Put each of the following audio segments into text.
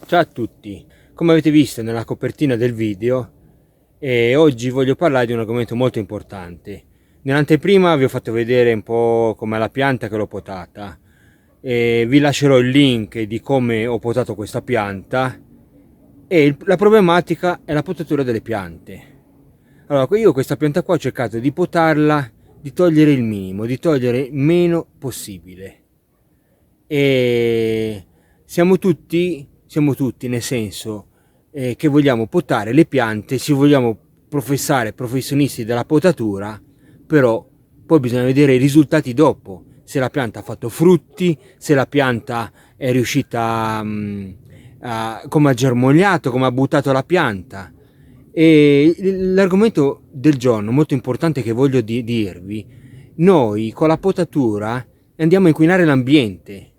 Ciao a tutti, come avete visto nella copertina del video, oggi voglio parlare di un argomento molto importante. Nell'anteprima vi ho fatto vedere un po' com'è la pianta che l'ho potata, vi lascerò il link di come ho potato questa pianta e la problematica è la potatura delle piante. Allora, io questa pianta qua ho cercato di potarla, di togliere il minimo, di togliere meno possibile. E siamo tutti nel senso che vogliamo potare le piante, si vogliamo professare professionisti della potatura, però poi bisogna vedere i risultati dopo, se la pianta ha fatto frutti, se la pianta è riuscita come ha germogliato, come ha buttato la pianta. E l'argomento del giorno molto importante che voglio dirvi: noi con la potatura andiamo a inquinare l'ambiente,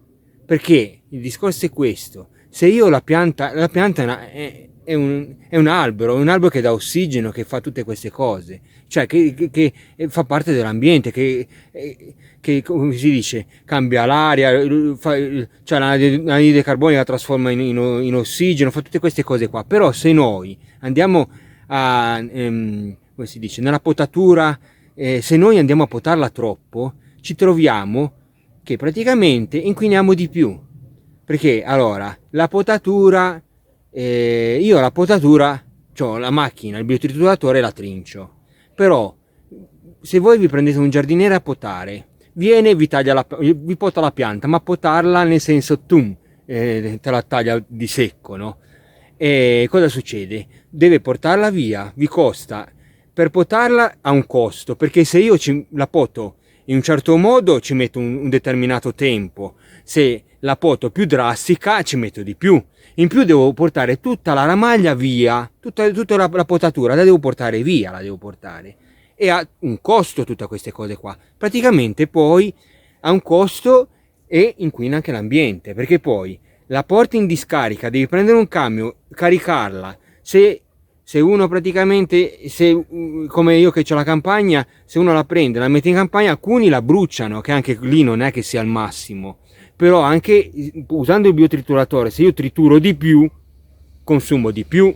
perché il discorso è questo: se io la pianta è un albero che dà ossigeno, che fa tutte queste cose, cioè che fa parte dell'ambiente, che come si dice, cambia l'aria, cioè l'anidride carbonica la trasforma in ossigeno, fa tutte queste cose qua. Però se noi andiamo come si dice, nella potatura, se noi andiamo a potarla troppo, ci troviamo che praticamente inquiniamo di più. Perché allora la potatura, io la potatura, ho la macchina, il biotrituratore, la trincio. Però se voi vi prendete un giardiniere a potare, viene e vi pota la pianta, ma potarla nel senso te la taglia di secco, no? E cosa succede? Deve portarla via, vi costa, per potarla ha un costo, perché se io la poto in un certo modo ci metto un determinato tempo, se la poto più drastica ci metto di più. In più devo portare tutta la ramaglia via, tutta la potatura la devo portare via, e ha un costo tutte queste cose qua. Praticamente poi ha un costo e inquina anche l'ambiente, perché poi la porti in discarica, devi prendere un camion, caricarla. Se uno praticamente, come io che ho la campagna, se uno la prende, la mette in campagna, alcuni la bruciano, che anche lì non è che sia al massimo. Però anche usando il biotrituratore, se io trituro di più, consumo di più.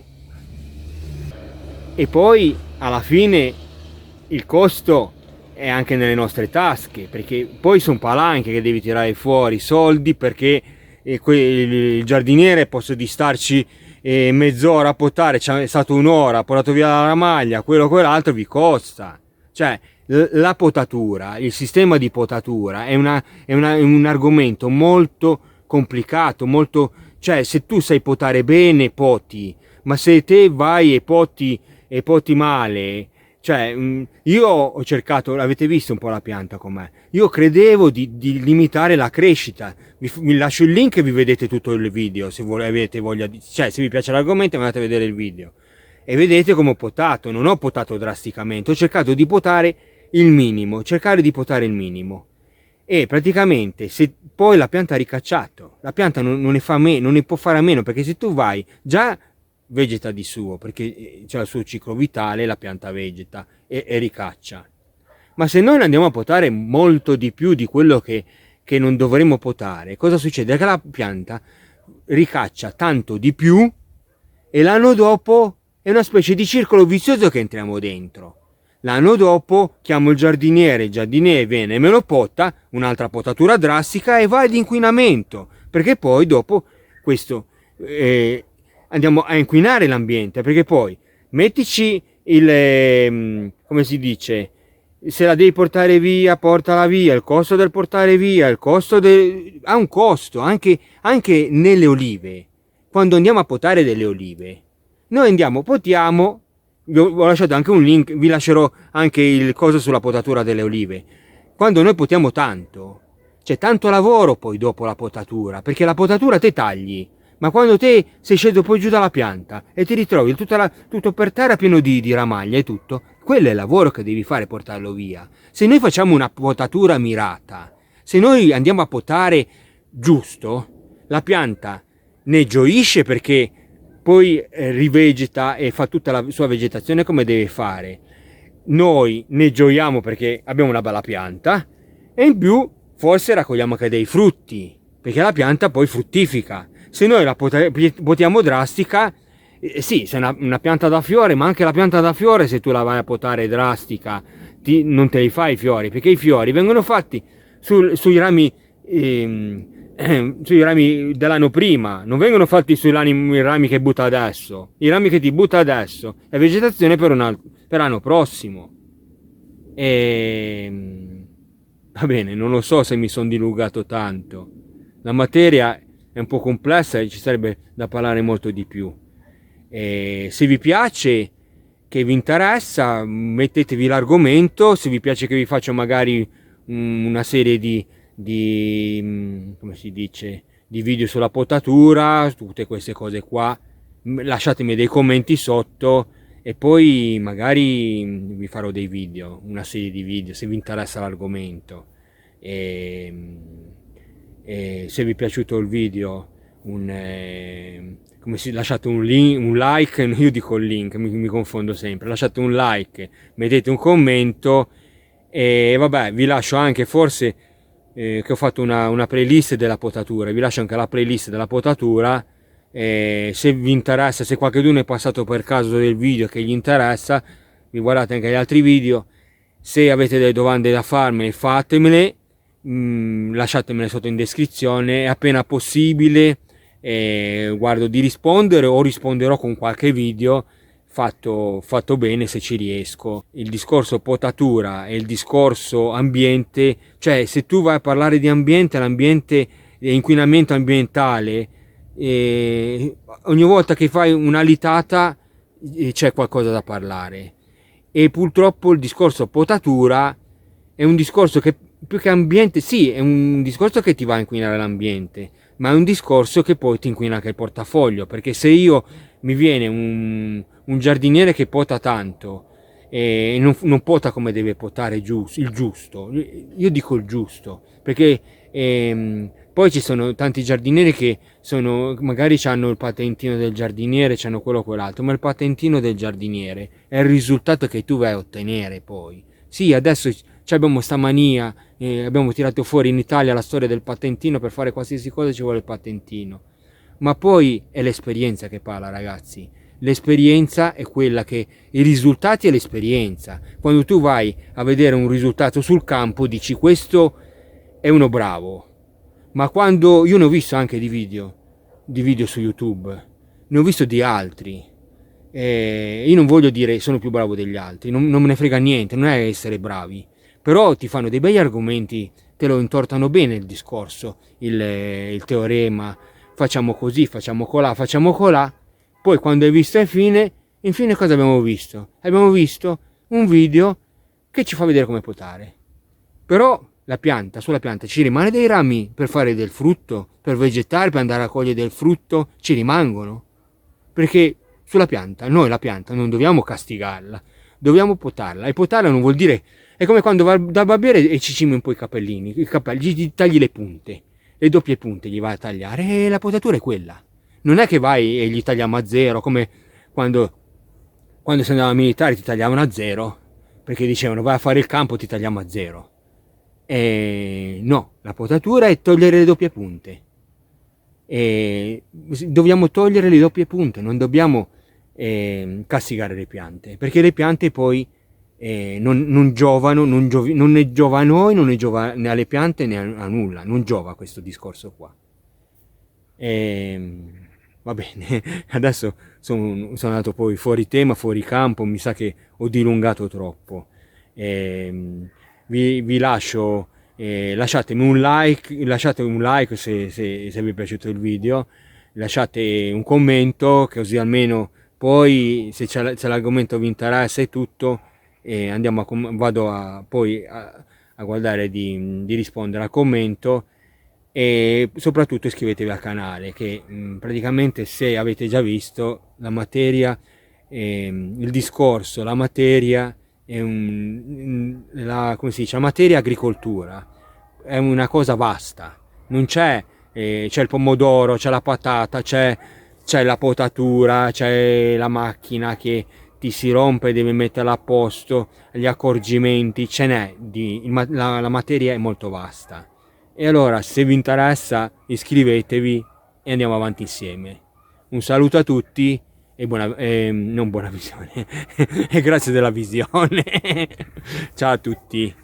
E poi alla fine il costo è anche nelle nostre tasche, perché poi sono palanche che devi tirare fuori, soldi, perché il giardiniere posso di starci mezz'ora a potare, c'è stato un'ora, ha portato via la ramaglia, quello quell'altro, vi costa. Cioè la potatura, il sistema di potatura è un argomento molto complicato, cioè se tu sai potare bene poti, ma se te vai e poti male, cioè io ho cercato, avete visto un po' la pianta com'è, io credevo di limitare la crescita. Vi lascio il link e vi vedete tutto il video se avete voglia cioè se vi piace l'argomento andate a vedere il video e vedete come ho potato. Non ho potato drasticamente, ho cercato di potare il minimo, e praticamente se poi la pianta ha ricacciato, la pianta non ne può fare a meno, perché se tu vai, già vegeta di suo, perché c'è il suo ciclo vitale, la pianta vegeta e ricaccia. Ma se noi andiamo a potare molto di più di quello che non dovremmo potare, cosa succede? Che la pianta ricaccia tanto di più e l'anno dopo è una specie di circolo vizioso che entriamo dentro. L'anno dopo chiamo il giardiniere viene e me lo pota, un'altra potatura drastica, e va ad inquinamento, perché poi dopo questo andiamo a inquinare l'ambiente, perché poi mettici come si dice, se la devi portare via, portala via, il costo del portare via, ha un costo anche nelle olive. Quando andiamo a potare delle olive, noi potiamo, vi ho lasciato anche un link, vi lascerò anche il coso sulla potatura delle olive. Quando noi potiamo tanto, c'è tanto lavoro poi dopo la potatura, perché la potatura te tagli, ma quando te sei sceso poi giù dalla pianta e ti ritrovi tutto per terra pieno di ramaglia e tutto, quello è il lavoro che devi fare, portarlo via. Se noi facciamo una potatura mirata, se noi andiamo a potare giusto, la pianta ne gioisce, perché poi rivegeta e fa tutta la sua vegetazione come deve fare. Noi ne gioiamo perché abbiamo una bella pianta, e in più forse raccogliamo anche dei frutti, perché la pianta poi fruttifica. Se noi la potiamo drastica, sì, se una pianta da fiore, ma anche la pianta da fiore, se tu la vai a potare drastica, non te li fai i fiori, perché i fiori vengono fatti sui rami sui rami dell'anno prima, non vengono fatti sui rami che butta adesso. I rami che ti butta adesso è vegetazione per l'anno prossimo. Va bene, non lo so se mi sono dilungato tanto. La materia è un po' complessa e ci sarebbe da parlare molto di più. Se vi piace, che vi interessa, mettetevi l'argomento. Se vi piace che vi faccio magari una serie di come si dice, di video sulla potatura, tutte queste cose qua, lasciatemi dei commenti sotto e poi magari vi farò dei video, una serie di video se vi interessa l'argomento. E se vi è piaciuto il video, lasciate un like, io dico il link, mi confondo sempre, lasciate un like, mettete un commento e vabbè, vi lascio anche forse che ho fatto una playlist della potatura, vi lascio anche la playlist della potatura, se vi interessa, se qualcuno è passato per caso del video che gli interessa, vi guardate anche gli altri video. Se avete delle domande da farmi, fatemele, lasciatemele sotto in descrizione e appena possibile guardo di rispondere o risponderò con qualche video fatto bene se ci riesco. Il discorso potatura e il discorso ambiente, cioè se tu vai a parlare di ambiente, l'ambiente, inquinamento ambientale, ogni volta che fai una litata c'è qualcosa da parlare, e purtroppo il discorso potatura è un discorso che più che ambiente, sì, è un discorso che ti va a inquinare l'ambiente, ma è un discorso che poi ti inquina anche il portafoglio, perché se mi viene un giardiniere che pota tanto e non pota come deve potare il giusto, io dico il giusto, perché poi ci sono tanti giardinieri che magari hanno il patentino del giardiniere, hanno quello o quell'altro, ma il patentino del giardiniere è il risultato che tu vai a ottenere poi. Sì, adesso abbiamo sta mania, abbiamo tirato fuori in Italia la storia del patentino, per fare qualsiasi cosa ci vuole il patentino, ma poi è l'esperienza che parla, ragazzi. L'esperienza è quella che i risultati è l'esperienza. Quando tu vai a vedere un risultato sul campo dici questo è uno bravo, ma quando io ne ho visto anche di video su YouTube, ne ho visto di altri, io non voglio dire sono più bravo degli altri, non me ne frega niente, non è essere bravi, però ti fanno dei begli argomenti, te lo intortano bene il discorso, il teorema, facciamo così, facciamo colà, poi quando hai visto infine cosa abbiamo visto? Abbiamo visto un video che ci fa vedere come potare, però sulla pianta ci rimane dei rami per fare del frutto, per vegetare, per andare a cogliere del frutto, ci rimangono, perché sulla pianta, noi la pianta non dobbiamo castigarla, dobbiamo potarla, e potarla non vuol dire, è come quando va dal barbiere e ci cimi un po' i capelli, gli tagli le punte, le doppie punte gli vai a tagliare, e la potatura è quella, non è che vai e gli tagliamo a zero, come quando si andava ai militari ti tagliavano a zero, perché dicevano vai a fare il campo, ti tagliamo a zero. No, la potatura è togliere le doppie punte, dobbiamo togliere le doppie punte, non dobbiamo castigare le piante, perché le piante poi non giovano, non ne giova a noi, non ne giova né alle piante né a nulla, non giova questo discorso qua. Va bene, adesso sono andato poi fuori tema, fuori campo, mi sa che ho dilungato troppo. Vi lascio, lasciatemi un like se vi è piaciuto il video, lasciate un commento, così almeno poi se l'argomento vi interessa e tutto, vado poi a guardare di rispondere al commento, e soprattutto iscrivetevi al canale, che praticamente, se avete già visto la materia, il discorso, la materia è come si dice, la materia agricoltura è una cosa vasta, non c'è il pomodoro, c'è la patata, c'è la potatura, c'è la macchina che ti si rompe e devi metterla a posto, gli accorgimenti, ce n'è la materia è molto vasta. E allora, se vi interessa, iscrivetevi e andiamo avanti insieme. Un saluto a tutti e non buona visione, e grazie della visione. Ciao a tutti.